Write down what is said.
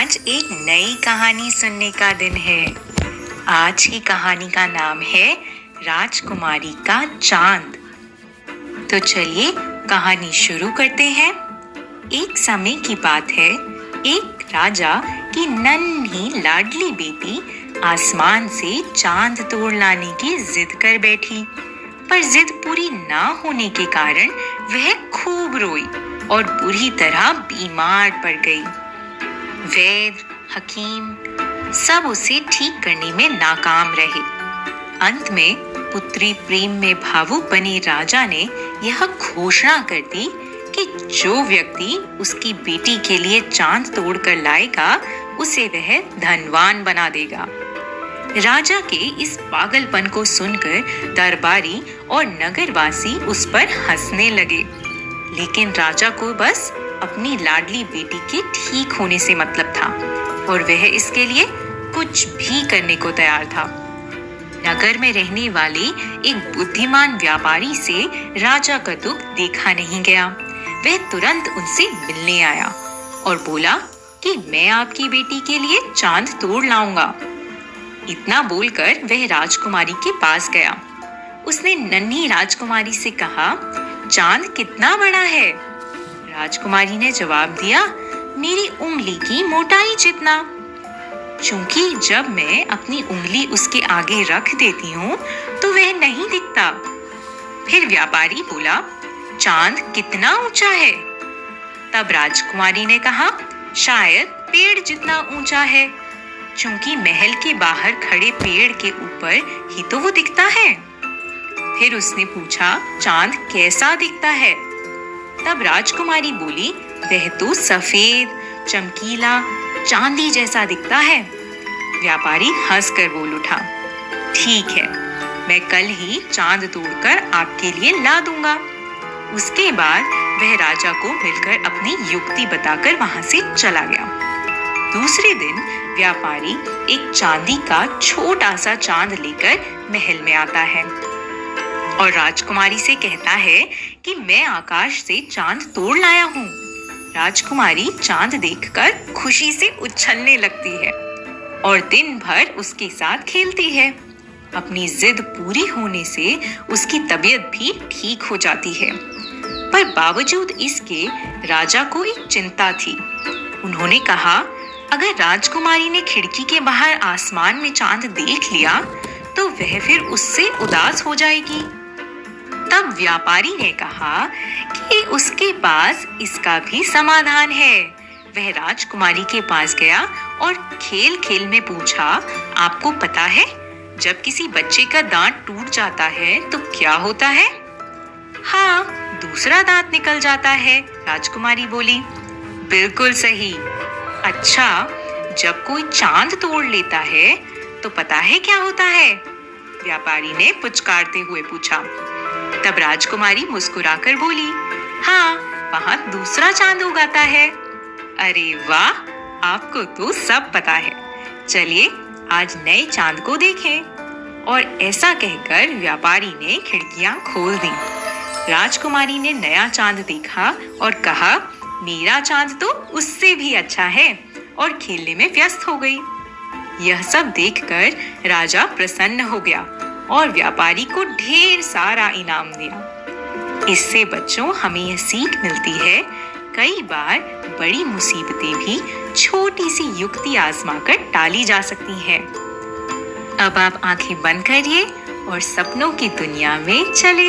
आज एक नई कहानी सुनने का दिन है। आज की कहानी का नाम है राजकुमारी का चांद। तो चलिए कहानी शुरू करते हैं। एक समय की बात है, एक राजा की नन्ही लाडली बेटी आसमान से चांद तोड़ लाने की जिद कर बैठी, पर जिद पूरी ना होने के कारण वह खूब रोई और बुरी तरह बीमार पड़ गई। वैद्य, हकीम सब उसे ठीक करने में नाकाम रहे। अंत में पुत्री प्रेम में भावुक बने राजा ने यह घोषणा कर दी कि जो व्यक्ति उसकी बेटी के लिए चांद तोड़ कर लाएगा उसे वह धनवान बना देगा। राजा के इस पागलपन को सुनकर दरबारी और नगरवासी उस पर हंसने लगे, लेकिन राजा को बस अपनी लाडली बेटी के ठीक होने से मतलब था और वह इसके लिए कुछ भी करने को तैयार था। नगर में रहने वाले एक बुद्धिमान व्यापारी से राजा का दुख देखा नहीं गया। वह तुरंत उनसे मिलने आया और बोला कि मैं आपकी बेटी के लिए चांद तोड़ लाऊंगा। इतना बोलकर वह राजकुमारी के पास गया। उसने नन्ही राजकुमारी से कहा, चांद कितना बड़ा है? राजकुमारी ने जवाब दिया, मेरी उंगली की मोटाई जितना। चूंकि जब मैं अपनी उंगली उसके आगे रख देती हूँ तो वह नहीं दिखता। फिर व्यापारी बोला, चांद कितना ऊंचा है? तब राजकुमारी ने कहा, शायद पेड़ जितना ऊंचा है। चूंकि महल के बाहर खड़े पेड़ के ऊपर ही तो वो दिखता है। फिर उसने पूछा, चांद कैसा दिखता है? तब राजकुमारी बोली, वह तो सफेद, चमकीला, चांदी जैसा दिखता है। व्यापारी हंसकर बोल उठा, ठीक है, मैं कल ही चांद तोड़कर आपके लिए ला दूंगा। उसके बाद वह राजा को मिलकर अपनी युक्ति बताकर वहां से चला गया। दूसरे दिन व्यापारी एक चांदी का छोटा सा चांद लेकर महल में आता है और राजकुमारी से कहता है कि मैं आकाश से चांद तोड़ लाया हूँ। राजकुमारी चांद देखकर खुशी से उछलने लगती है और दिन भर उसके साथ खेलती है। अपनी जिद पूरी होने से उसकी तबीयत भी ठीक हो जाती है, पर बावजूद इसके राजा को एक चिंता थी। उन्होंने कहा, अगर राजकुमारी ने खिड़की के बाहर आसमान में चांद देख लिया तो वह फिर उससे उदास हो जाएगी। तब व्यापारी ने कहा कि उसके पास इसका भी समाधान है। वह राजकुमारी के पास गया और खेल खेल में पूछा, आपको पता है जब किसी बच्चे का दांत टूट जाता है तो क्या होता है? हाँ, दूसरा दांत निकल जाता है, राजकुमारी बोली। बिल्कुल सही। अच्छा, जब कोई चांद तोड़ लेता है तो पता है क्या होता है? व्यापारी ने पुचकारते हुए पूछा। तब राजकुमारी मुस्कुराकर बोली, हाँ, वहां दूसरा चांद उगाता है। अरे वाह, आपको तो सब पता है। चलिए आज नए चांद को देखें। और ऐसा कहकर व्यापारी ने खिड़कियां खोल दी। राजकुमारी ने नया चांद देखा और कहा, मेरा चांद तो उससे भी अच्छा है, और खेलने में व्यस्त हो गई। यह सब देखकर राजा प्रसन्न हो गया और व्यापारी को ढेर सारा इनाम दिया। इससे बच्चों हमें यह सीख मिलती है, कई बार बड़ी मुसीबतें भी छोटी सी युक्ति आजमाकर टाली जा सकती हैं। अब आप आंखें बंद करिए और सपनों की दुनिया में चले